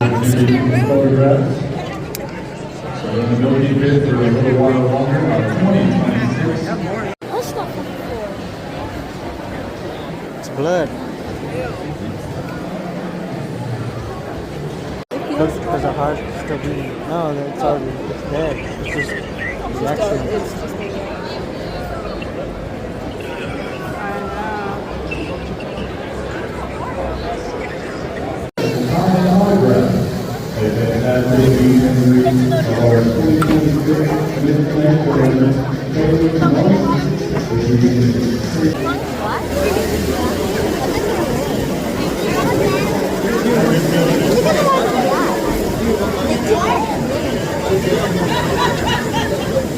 Photographs. So we're going to go keep it for a little while longer on 2026. It's blood. Because our heart's still beating. No, it's already, it's dead. It's just, it's accident.